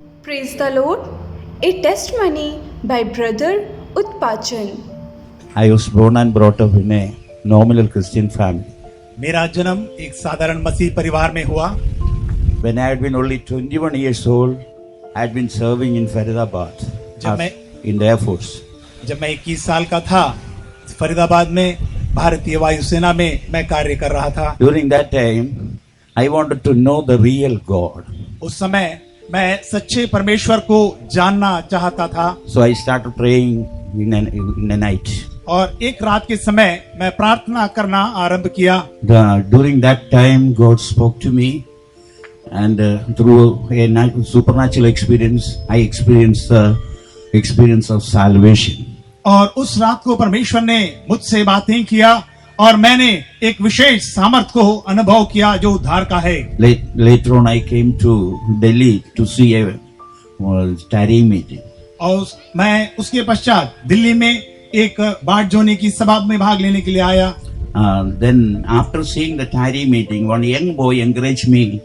Praise the Lord. A testimony by Brother Utpachan. I was born and brought up in a nominal Christian family. मेरा जन्म एक साधारण मसीह परिवार में हुआ। When I had been only 21 years old, I had been serving in Faridabad in the Air Force. जब मैं 21 साल का था, फरीदाबाद में भारतीय वायुसेना में मैं कार्य कर रहा था। During that time, I wanted to know the real God. उस समय मैं सच्चे परमेश्वर को जानना चाहता था। So I started praying in the night. और एक रात के समय मैं प्रार्थना करना आरंभ किया। During that time, God spoke to me, and through a supernatural experience, I experienced the experience of salvation. और उस रात को परमेश्वर ने मुझसे बातें किया और मैंने एक विशेष सामर्थ को अनुभव किया जो उद्धार का है। Later on, I came to Delhi to see a tarry meeting. और मैं उसके पश्चात दिल्ली में एक बाट जोने की सभा में भाग लेने के लिए आया। Then after seeing the tarry meeting, one young boy encouraged me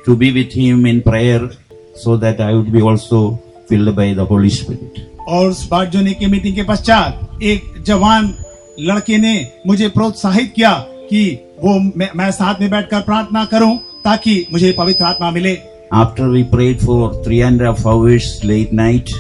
to be with him in prayer so that I would be also filled by the Holy Spirit. और उस बाट जोने की मीटिंग के पश्चात एक जवान लड़के ने मुझे प्रोत्साहित किया कि वो मैं साथ में बैठकर प्रार्थना करूं ताकि मुझे पवित्र आत्मा मिले। After we prayed for 3.5 hours late night,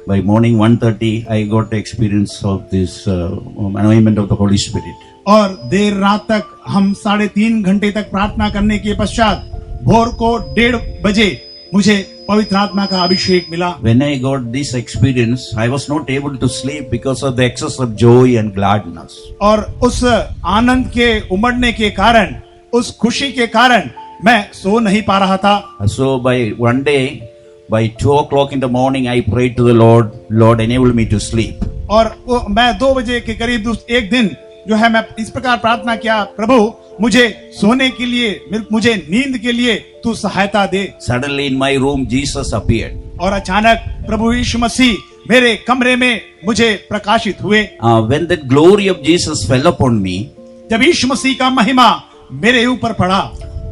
by morning 1:30, I got the experience of this anointment of the Holy Spirit. और देर रात तक हम 3.5 घंटे तक प्रार्थना करने के पश्चात भोर को 1:30 बजे मुझे पवित्र आत्मा का अभिषेक मिला। When I got this experience, I was not able to sleep because of the excess of joy and gladness. और उस आनंद के उमड़ने के कारण, उस खुशी के कारण मैं सो नहीं पा रहा था। So by one day, by 2 o'clock in the morning, I prayed to the Lord, Lord, enable me to sleep. और मैं 2 बजे के करीब एक दिन जो है मैं इस प्रकार प्रार्थना किया, प्रभु मुझे सोने के लिए, मुझे नींद के लिए तू सहायता दे। Suddenly in my room, Jesus appeared. और अचानक प्रभु यीशु मसीह मेरे कमरे में मुझे प्रकाशित हुए। When the glory of Jesus fell upon me, जब यीशु मसीह का महिमा मेरे ऊपर पड़ा,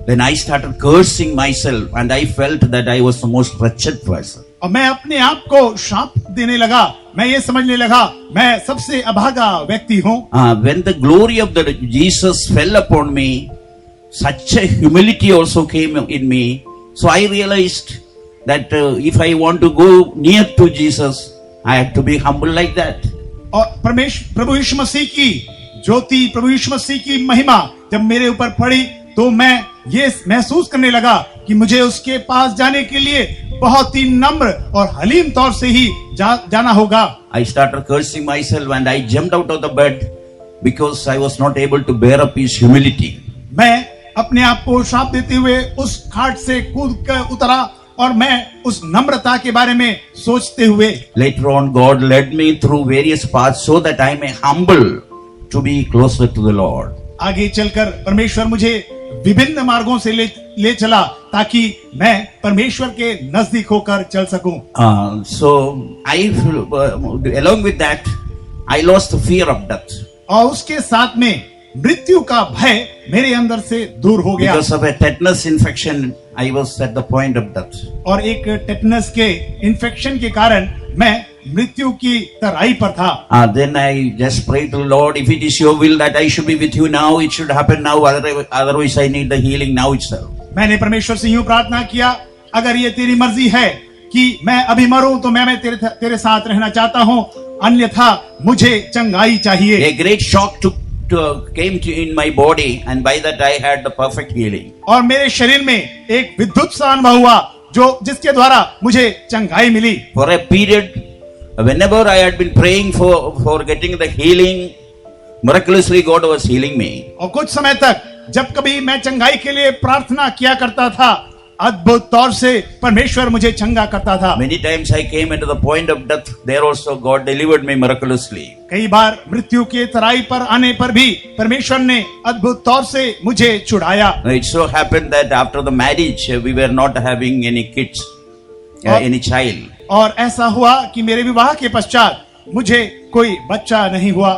then I started cursing myself, and I felt that I was the most wretched person. और मैं अपने आप को शाप देने लगा। मैं ये समझने लगा मैं सबसे अभागा व्यक्ति हूँ। When the glory of the Jesus fell upon me, such a humility also came in me. So I realized that if I want to go near to Jesus, I have to be humble like that. और प्रभु यीशु मसीह की ज्योति, प्रभु यीशु मसीह की महिमा जब मेरे ऊपर पड़ी तो मैं ये महसूस करने लगा कि मुझे उसके पास जाने के लिए बहुत ही नम्र और हलीम तौर से ही जाना होगा। I started cursing myself and I jumped out of the bed because I was not able to bear up his humility. मैं अपने आप को शाप देते हुए उस खाट से कूद कर उतरा और मैं उस नम्रता के बारे में सोचते हुए। Later on, God led me through various paths so that I may humble to be closer to the Lord. आगे चलकर परमेश्वर मुझे विभिन्न मार्गों से ले चला ताकि मैं परमेश्वर के नजदीक होकर चल सकूं। So along with that, I lost the fear of death. और उसके साथ में मृत्यु का भय मेरे अंदर से दूर हो गया। Because of a tetanus infection, I was at the point of death. और एक टेटनस के इन्फेक्शन के कारण मैं मृत्यु की तराई पर था। Then I just prayed to the Lord, if it is your will that I should be with you now, it should happen now. Otherwise, I need the healing now itself. मैंने परमेश्वर से यूं प्रार्थना किया, अगर ये तेरी मर्जी है कि मैं अभी मरूं तो मैं तेरे साथ रहना चाहता हूं, अन्यथा मुझे चंगाई चाहिए। A great shock came in my body, and by that I had the perfect healing. और मेरे शरीर में एक विद्युत सा अनुभव हुआ जिसके द्वारा मुझे चंगाई मिली। For a period, whenever I had been praying for getting the healing, miraculously God was healing me. और कुछ समय तक जब कभी मैं चंगाई के लिए प्रार्थना किया करता था, अद्भुत तौर से परमेश्वर मुझे चंगा करता था। Many times I came into the point of death. There also God delivered me miraculously. कई बार मृत्यु के तराई पर आने पर भी परमेश्वर ने अद्भुत तौर से मुझे छुड़ाया। It so happened that after the marriage we were not having any kids, any child. और ऐसा हुआ कि मेरे विवाह के पश्चात मुझे कोई बच्चा नहीं हुआ।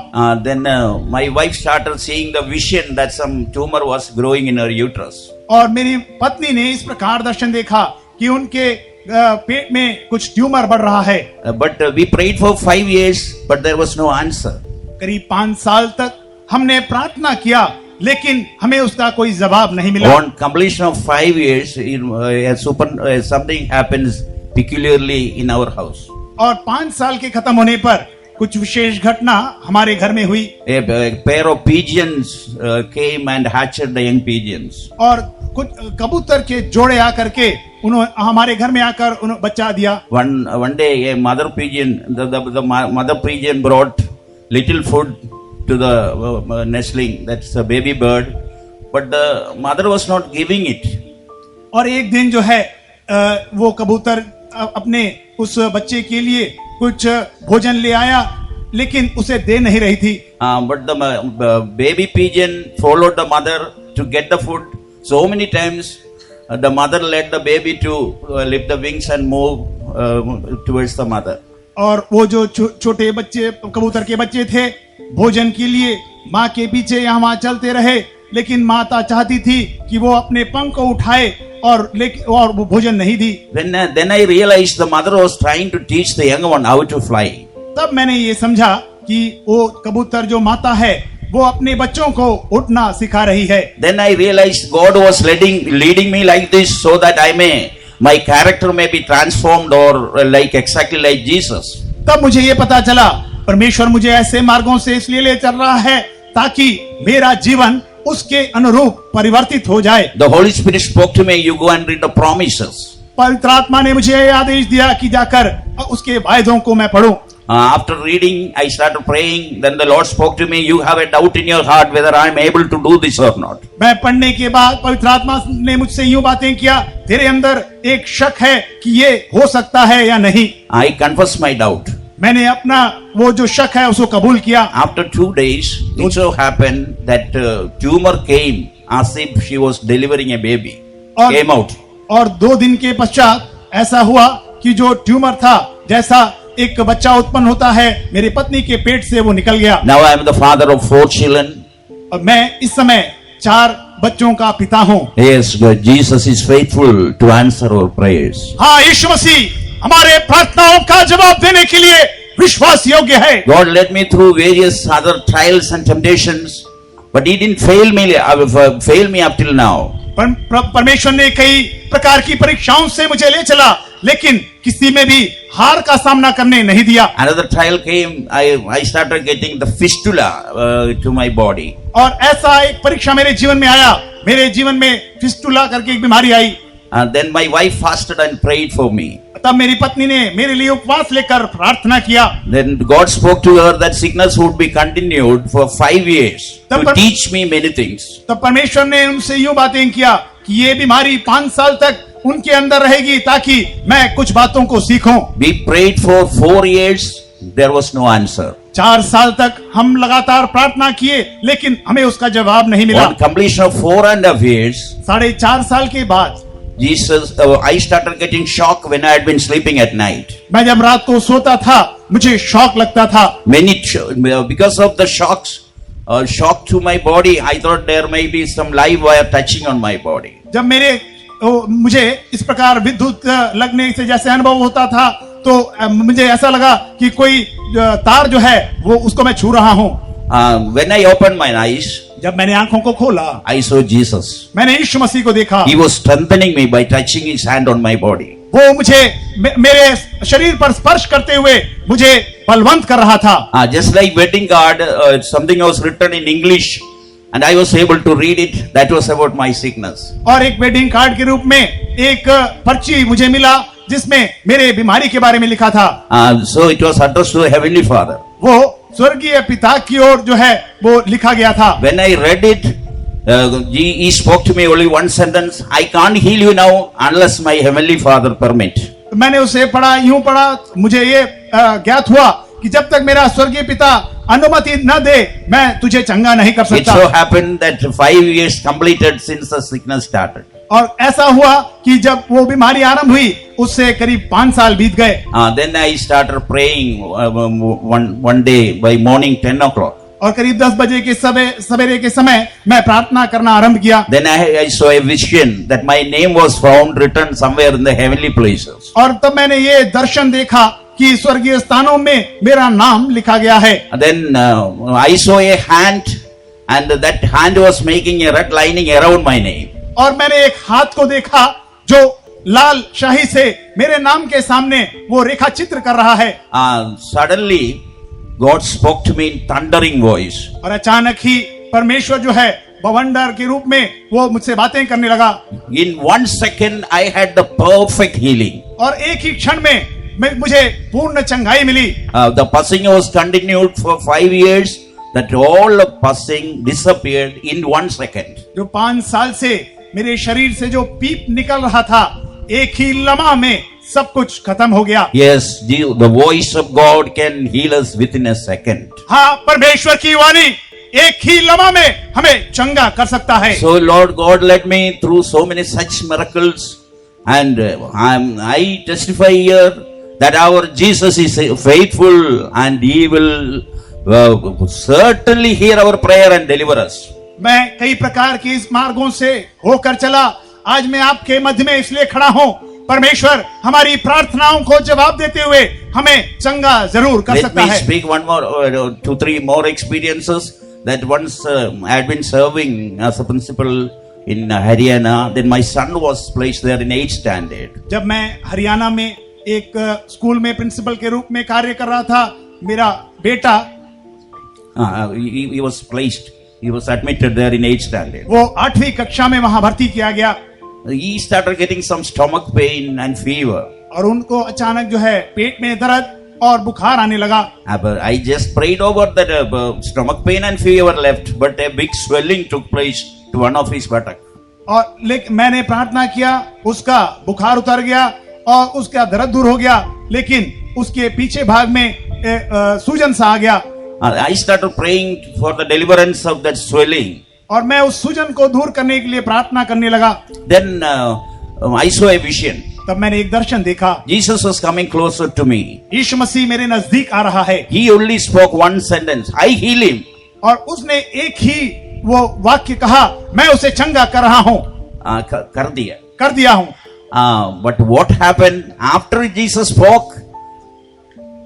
Then my wife started seeing the vision that some tumor was growing in her uterus. और मेरी पत्नी ने इस प्रकार दर्शन देखा कि उनके पेट में कुछ ट्यूमर बढ़ रहा है। But we prayed for 5 years, but there was no answer. करीब 5 साल तक हमने प्रार्थना किया, लेकिन हमें उसका कोई जवाब नहीं मिला। On completion of 5 years, something happens peculiarly in our house. और 5 साल के खत्म होने पर कुछ विशेष घटना हमारे घर में हुई। A pair of pigeons came and hatched the young pigeons. और कुछ कबूतर के जोड़े आकर के उन्होंने हमारे घर में आकर उन्होंने बच्चा दिया। One day, a mother pigeon, the mother pigeon brought little food to the nestling, that's a baby bird, but the mother was not giving it. और एक दिन जो है वो कबूतर अपने उस बच्चे के लिए कुछ भोजन ले आया, लेकिन उसे दे नहीं रही थी। But the baby pigeon followed the mother to get the food. So many times the mother led the baby to lift the wings and move towards the mother. और वो जो छोटे बच्चे कबूतर के बच्चे थे, भोजन के लिए माँ के पीछे यहाँ वहाँ चलते रहे, लेकिन माता चाहती थी कि वो अपने पंख को उठाए और वो भोजन नहीं दी। Then I realized the mother was trying to teach the young one how to fly. तब मैंने ये समझा कि वो कबूतर जो माता है वो अपने बच्चों को उड़ना सिखा रही है। Then I realized God was leading me like this so that my character may be transformed or like exactly like Jesus. तब मुझे ये पता चला परमेश्वर मुझे ऐसे मार्गों से इसलिए ले चल रहा है ताकि मेरा जीवन उसके अनुरूप परिवर्तित हो जाए। The Holy Spirit spoke to me, you go and read the promises. पवित्र आत्मा ने मुझे आदेश दिया कि जाकर उसके वायदों को मैं पढूं। After reading, I started praying. Then the Lord spoke to me, you have a doubt in your heart whether I am able to do this or not. मैं पढ़ने के बाद पवित्र आत्मा ने मुझसे यूं बातें किया, तेरे अंदर एक शक है कि ये हो सकता है या नहीं। I confessed my doubt. मैंने अपना वो जो शक है उसको कबूल किया। After 2 days, it so happened that tumor came as if she was delivering a baby. Came out. और 2 दिन के पश्चात ऐसा हुआ कि जो ट्यूमर था, जैसा एक बच्चा उत्पन्न होता है, मेरी पत्नी के पेट से वो निकल गया। Now I am the father of 4 children. और मैं इस समय 4 बच्चों का पिता हूँ। Yes, Jesus is faithful to answer our prayers. हाँ, यीशु मसीह हमारे प्रार्थनाओं का जवाब देने के लिए विश्वास योग्य है। God led me through various other trials and temptations, but He didn't fail me up till now. परमेश्वर ने कई प्रकार की परीक्षाओं से मुझे ले चला, लेकिन किसी में भी हार का सामना करने नहीं दिया। Another trial came. I started getting the fistula to my body. और ऐसा एक परीक्षा मेरे जीवन में आया। मेरे जीवन में फिस्टुला करके एक बीमारी आई। And then my wife fasted and prayed for me. तब मेरी पत्नी ने मेरे लिए उपवास लेकर प्रार्थना किया। Then God spoke to her that sickness would be continued for 5 years to teach me many things. तब परमेश्वर ने उनसे यूं बातें किया कि ये बीमारी 5 साल तक उनके अंदर रहेगी ताकि मैं कुछ बातों को सीखूं। We prayed for 4 years. There was no answer. 4 साल तक हम लगातार प्रार्थना किए, लेकिन हमें उसका जवाब नहीं मिला। On completion of 4.5 years, 4.5 साल के बाद I started getting shock when I had been sleeping at night. मैं जब रात को सोता था मुझे शॉक लगता था। Because of the shock to my body, I thought there may be some live wire touching on my body. जब मुझे इस प्रकार विद्युत लगने से जैसे अनुभव होता था, तो मुझे ऐसा लगा कि कोई तार जो है वो उसको मैं छू रहा हूँ। When I opened my eyes, जब मैंने आंखों को खोला, I saw Jesus. मैंने यीशु मसीह को देखा। He was strengthening me by touching His hand on my body. वो मुझे मेरे शरीर पर स्पर्श करते हुए मुझे बलवंत कर रहा था। Just like wedding card, something was written in English, and I was able to read it. That was about my sickness. और एक वेडिंग कार्ड के रूप में एक पर्ची मुझे मिला जिसमें मेरे बीमारी के बारे में लिखा था। So it was addressed to Heavenly Father. वो स्वर्गीय पिता की ओर जो है वो लिखा गया था। When I read it, He spoke to me only one sentence. I can't heal you now unless my Heavenly Father permit. मैंने उसे पढ़ा, यूं पढ़ा, मुझे ये ज्ञात हुआ कि जब तक मेरा स्वर्गीय पिता अनुमति न दे मैं तुझे चंगा नहीं कर सकता। It so happened that 5 years completed since the sickness started. और ऐसा हुआ कि जब वो बीमारी आरंभ हुई उससे करीब 5 साल बीत गए। Then I started praying one day by morning 10 o'clock. और करीब 10 बजे के सवेरे के समय मैं प्रार्थना करना आरंभ किया। Then I saw a vision that my name was found written somewhere in the heavenly places. और तब मैंने ये दर्शन देखा कि स्वर्गीय स्थानों में मेरा नाम लिखा गया है। And then I saw a hand, and that hand was making a red lining around my name. और मैंने एक हाथ को देखा जो लाल शाही से मेरे नाम के सामने वो रेखा चित्र कर रहा है। Suddenly God spoke to me in thundering voice. और अचानक ही परमेश्वर जो है बवंडर के रूप में वो मुझसे बातें करने लगा। In 1 second I had the perfect healing. और एक ही क्षण में मुझे पूर्ण चंगाई मिली। The pussing was continued for 5 years. That all the pussing disappeared in 1 second. जो 5 साल से मेरे शरीर से जो पीप निकल रहा था, एक ही लम्हा में सब कुछ खत्म हो गया। Yes, the voice of God can heal us within a second. हाँ, परमेश्वर की वाणी एक ही लम्हा में हमें चंगा कर सकता है। So Lord God led me through so many such miracles, and I testify here that our Jesus is faithful, and He will certainly hear our prayer and deliver us. मैं कई प्रकार के इस मार्गों से होकर चला, आज मैं आपके मध्य में इसलिए खड़ा हूँ। परमेश्वर हमारी प्रार्थनाओं को जवाब देते हुए हमें चंगा जरूर कर सकता है। Let me speak one more, 2-3 more experiences. That once I had been serving as a principal in Haryana. Then my son was placed there in 8th standard. जब मैं हरियाणा में एक स्कूल में प्रिंसिपल के रूप में कार्य कर रहा था, मेरा बेटा he was placed. He was admitted there in 8th standard. वो 8वीं कक्षा में वहां भर्ती किया गया। He started getting some stomach pain and fever. और उनको अचानक जो है पेट में दर्द और बुखार आने लगा। I just prayed over that stomach pain and fever left, but a big swelling took place to one of his buttock. और लेकिन मैंने प्रार्थना किया, उसका बुखार उतर गया और उसका दर्द दूर हो गया, लेकिन उसके पीछे भाग में सूजन सा आ गया। I started praying for the deliverance of that swelling. और मैं उस सूजन को दूर करने के लिए प्रार्थना करने लगा। Then I saw a vision. तब मैंने एक दर्शन देखा। Jesus was coming closer to me. यीशु मसीह मेरे नजदीक आ रहा है। He only spoke one sentence. I heal him. और उसने एक ही वो वाक्य कहा, मैं उसे चंगा कर रहा हूँ। कर दिया हूँ। But what happened after Jesus spoke?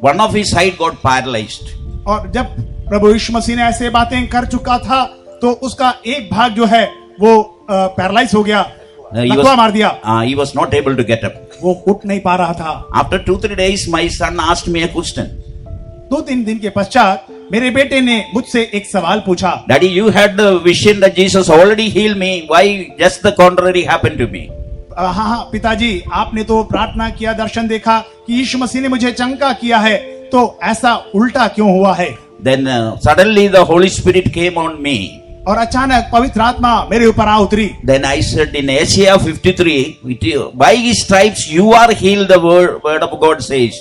One of his side got paralyzed. और जब प्रभु यीशु मसीह ने ऐसे बातें कर चुका था, तो उसका एक भाग जो है वो पैरालाइज हो गया, लकवा मार दिया। He was not able to get up. वो उठ नहीं पा रहा था। After 2-3 days, my son asked me a question. 2-3 दिन के पश्चात मेरे बेटे ने मुझसे एक सवाल पूछा। Daddy, you had the vision that Jesus already healed me. Why just the contrary happened to me? हाँ पिताजी, आपने तो प्रार्थना किया, दर्शन देखा कि यीशु मसीह ने मुझे चंगा किया है, तो ऐसा उल्टा क्यों हुआ है? Then suddenly the Holy Spirit came on me. और अचानक पवित्र आत्मा मेरे ऊपर आ उतरी। Then I said in Isaiah 53, by his stripes you are healed. The word of God says,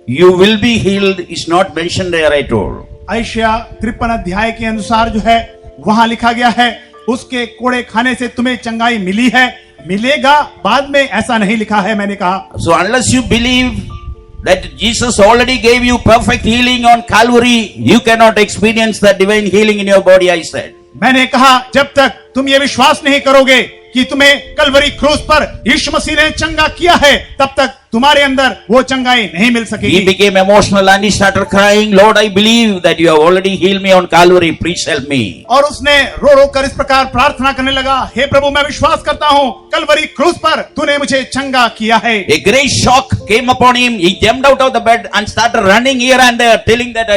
you will be healed. Is not mentioned there at all. यशायाह 53 अध्याय के अनुसार जो है वहां लिखा गया है, उसके कोड़े खाने से तुम्हें चंगाई मिली है, मिलेगा बाद में ऐसा नहीं लिखा है। मैंने कहा, so unless you believe that Jesus already gave you perfect healing on Calvary, you cannot experience that divine healing in your body, I said. मैंने कहा, जब तक तुम ये विश्वास नहीं करोगे कि तुम्हें कलवरी क्रूस पर यीशु मसीह ने चंगा किया है, तब तक तुम्हारे अंदर वो चंगाई नहीं मिल सकेगी। He became emotional and he started crying, Lord, I believe that you have already healed me on Calvary. Please help me. और उसने रो रो कर इस प्रकार प्रार्थना करने लगा, हे प्रभु, मैं विश्वास करता हूँ कलवरी क्रूस पर तूने मुझे चंगा किया है। A great shock came upon him. He jumped out of the bed and started running here and there, telling that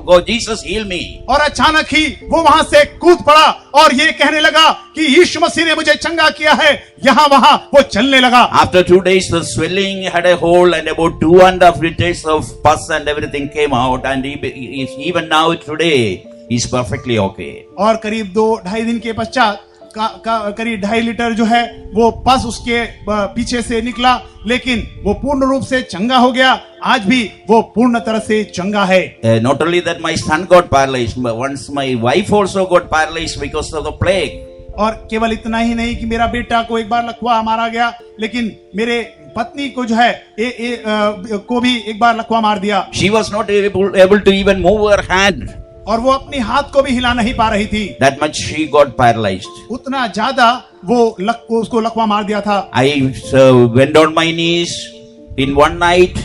God, Jesus heal me. और अचानक ही वो वहां से कूद पड़ा और ये कहने लगा कि यीशु मसीह ने मुझे चंगा किया है। यहाँ वहां वो चलने लगा। After 2 days, the swelling had a hole and about 2.5 liters of pus and everything came out, and even now today he's perfectly okay. और करीब 2-2.5 दिन के पश्चात करीब 2.5 लीटर जो है वो पस उसके पीछे से निकला, लेकिन वो पूर्ण रूप से चंगा हो गया। आज भी वो पूर्ण तरह से चंगा है। Not only that, my son got paralyzed, but once my wife also got paralyzed because of the plague. और केवल इतना ही नहीं कि मेरा बेटा को एक बार लकवा मारा गया, लेकिन मेरे पत्नी को जो है को भी एक बार लकवा मार दिया। She was not able to even move her hand. और वो अपनी हाथ को भी हिला नहीं पा रही थी। That much she got paralyzed. उतना ज्यादा उसको लकवा मार दिया था। I went on my knees in one night.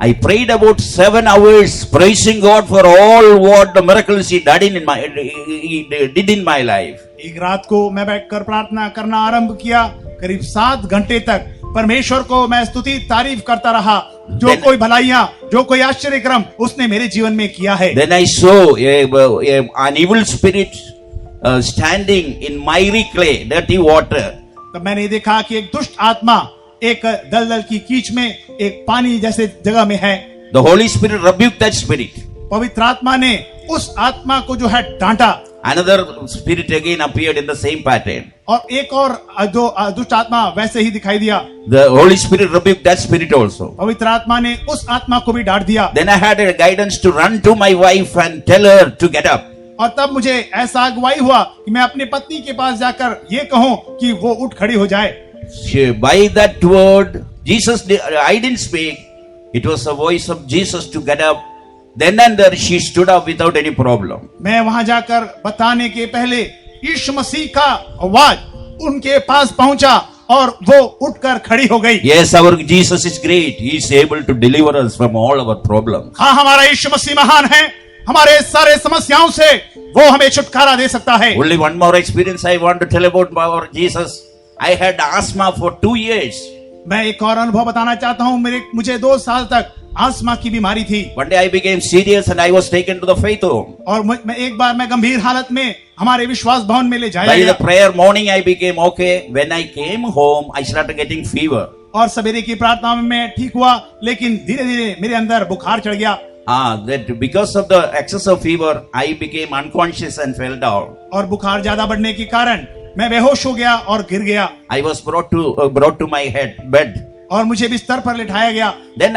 I prayed about 7 hours, praising God for all what the miracles He did in my life. एक रात को मैं बैठकर प्रार्थना करना आरंभ किया। करीब 7 घंटे तक परमेश्वर को मैं स्तुति तारीफ करता रहा, जो कोई भलाइयां, जो कोई आश्चर्य क्रम उसने मेरे जीवन में किया है। Then I saw an evil spirit standing in miry clay, dirty water. तब मैंने देखा कि एक दुष्ट आत्मा एक दलदल की कीच में एक पानी जैसे जगह में है। The Holy Spirit rebuked that spirit. पवित्र आत्मा ने उस आत्मा को जो है डांटा। Another spirit again appeared in the same pattern. और एक और जो दुष्ट आत्मा वैसे ही दिखाई दिया। The Holy Spirit rebuked that spirit also. पवित्र आत्मा ने उस आत्मा को भी डांट दिया। Then I had a guidance to run to my wife and tell her to get up. और तब मुझे ऐसा अगुवाई हुआ कि मैं अपनी पत्नी के पास जाकर ये कहूं कि वो उठ खड़ी हो जाए। By that word, I didn't speak. It was the voice of Jesus to get up. Then and there she stood up without any problem. मैं वहां जाकर बताने के पहले यीशु मसीह का आवाज उनके पास पहुंचा और वो उठकर खड़ी हो गई। Yes, our Jesus is great. He is able to deliver us from all our problems. हाँ, हमारा यीशु मसीह महान है। हमारे सारे समस्याओं से वो हमें छुटकारा दे सकता है। Only one more experience I want to tell about our Jesus. I had asthma for 2 years. मैं एक और अनुभव बताना चाहता हूँ। मुझे 2 साल तक आस्मा की बीमारी थी। One day I became serious and I was taken to the faith home. और मैं एक बार मैं गंभीर हालत में हमारे विश्वास भवन में ले जाया By गया। the prayer morning I became okay. When I came home I started getting fever. और सवेरे की प्रार्थना में मैं ठीक हुआ, लेकिन धीरे धीरे मेरे अंदर बुखार चढ़ गया। That because of the excess of fever I became unconscious and fell down. और बुखार ज्यादा बढ़ने के कारण मैं बेहोश हो गया और गिर गया। I was brought to my bed. और मुझे बिस्तर पर लिटाया गया। Then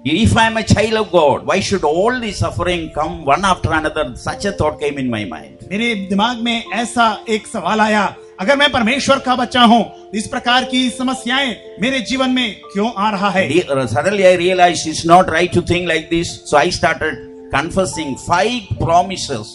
if I am a child of God, why should all the suffering come one after another? Such a thought came in my mind. मेरे दिमाग में ऐसा एक सवाल आया, अगर मैं परमेश्वर का बच्चा हूँ, इस प्रकार की समस्याएं मेरे जीवन में क्यों आ रहा है? Suddenly I realized it's not right to think like this. So I started confessing 5 promises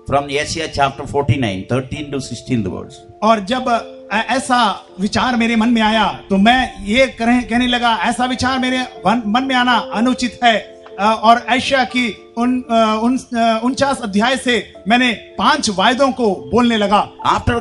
from Isaiah chapter 49, 13 to 16 words. और जब ऐसा विचार मेरे मन में आया तो मैं ये कहने लगा, ऐसा विचार मेरे मन में आना अनुचित है। और ऐशा की 49 अध्याय से मैंने 5 वायदों को बोलने लगा। After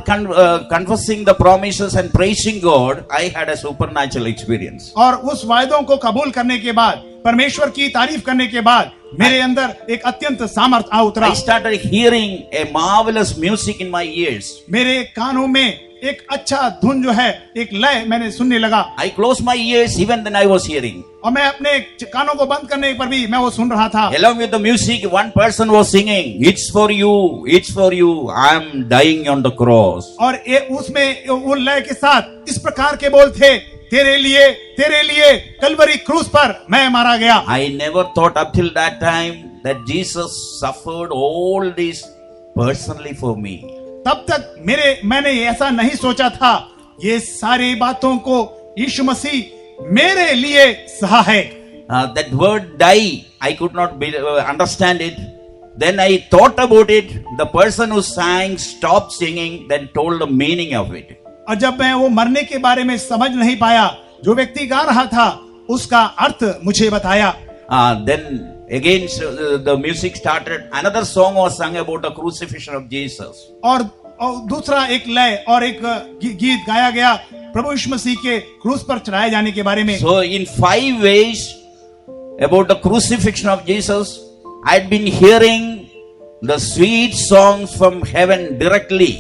confessing the promises and praising God, I had a supernatural experience. और उस वायदों को कबूल करने के बाद, परमेश्वर की तारीफ करने के बाद मेरे अंदर एक अत्यंत सामर्थ आ उतरा। I started hearing a marvelous music in my ears. मेरे कानों में एक अच्छा धुन जो है, एक लय मैंने सुनने लगा। I closed my ears, even then I was hearing. और मैं अपने कानों को बंद करने पर भी मैं वो सुन रहा था। Along with the music, one person was singing, "It's for you, it's for you. I'm dying on the cross." और उसमें वो लय के साथ इस प्रकार के बोल थे, तेरे लिए कलवरी क्रूस पर मैं मारा गया। I never thought up till that time that Jesus suffered all this personally for me. तब तक मैंने ऐसा नहीं सोचा था, ये सारी बातों को यीशु मसीह मेरे लिए सहा है। That word "die," I could not understand it. Then I thought about it. The person who sang stopped singing, then told the meaning of it. और जब मैं वो मरने के बारे में समझ नहीं पाया, जो व्यक्ति गा रहा था उसका अर्थ मुझे बताया। Then again the music started. Another song was sung about the crucifixion of Jesus. और दूसरा एक लय और एक गीत गाया गया प्रभु यीशु मसीह के क्रूस पर चढ़ाए जाने के बारे में। So in 5 ways about the crucifixion of Jesus, I had been hearing the sweet songs from heaven directly.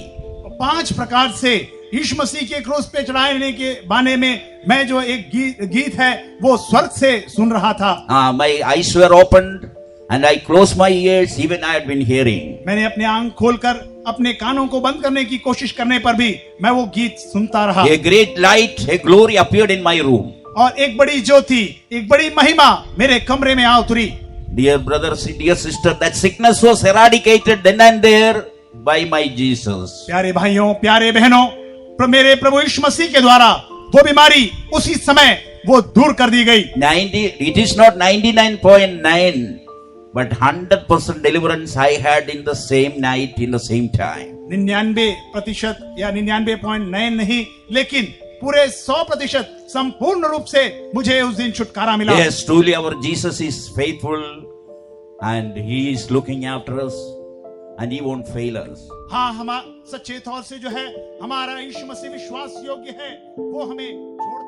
5 प्रकार से यीशु मसीह के क्रूस पे चढ़ाने के बारे में मैं जो एक गीत है वो स्वर्ग से सुन रहा था। My eyes were opened and I closed my ears. Even I had been hearing. मैंने अपने आंख खोलकर अपने कानों को बंद करने की कोशिश करने पर भी मैं वो गीत सुनता रहा। A great light, a glory appeared in my room. और एक बड़ी ज्योति, एक बड़ी महिमा मेरे कमरे में आ उतरी। Dear brother, dear sister, that sickness was eradicated then and there by my Jesus. प्यारे भाइयों, प्यारे बहनों, मेरे प्रभु यीशु मसीह के द्वारा वो बीमारी उसी समय वो दूर कर दी गई। It is not 99.9 but 100% deliverance I had in the same night, in the same time. 99% या 99.9 नहीं, लेकिन पूरे 100% संपूर्ण रूप से मुझे उस दिन छुटकारा मिला। Yes, truly our Jesus is faithful and He is looking after us and He won't fail us. हाँ, हम सच्चे तौर से जो है हमारा यीशु मसीह विश्वास योग्य है, वो हमें छोड़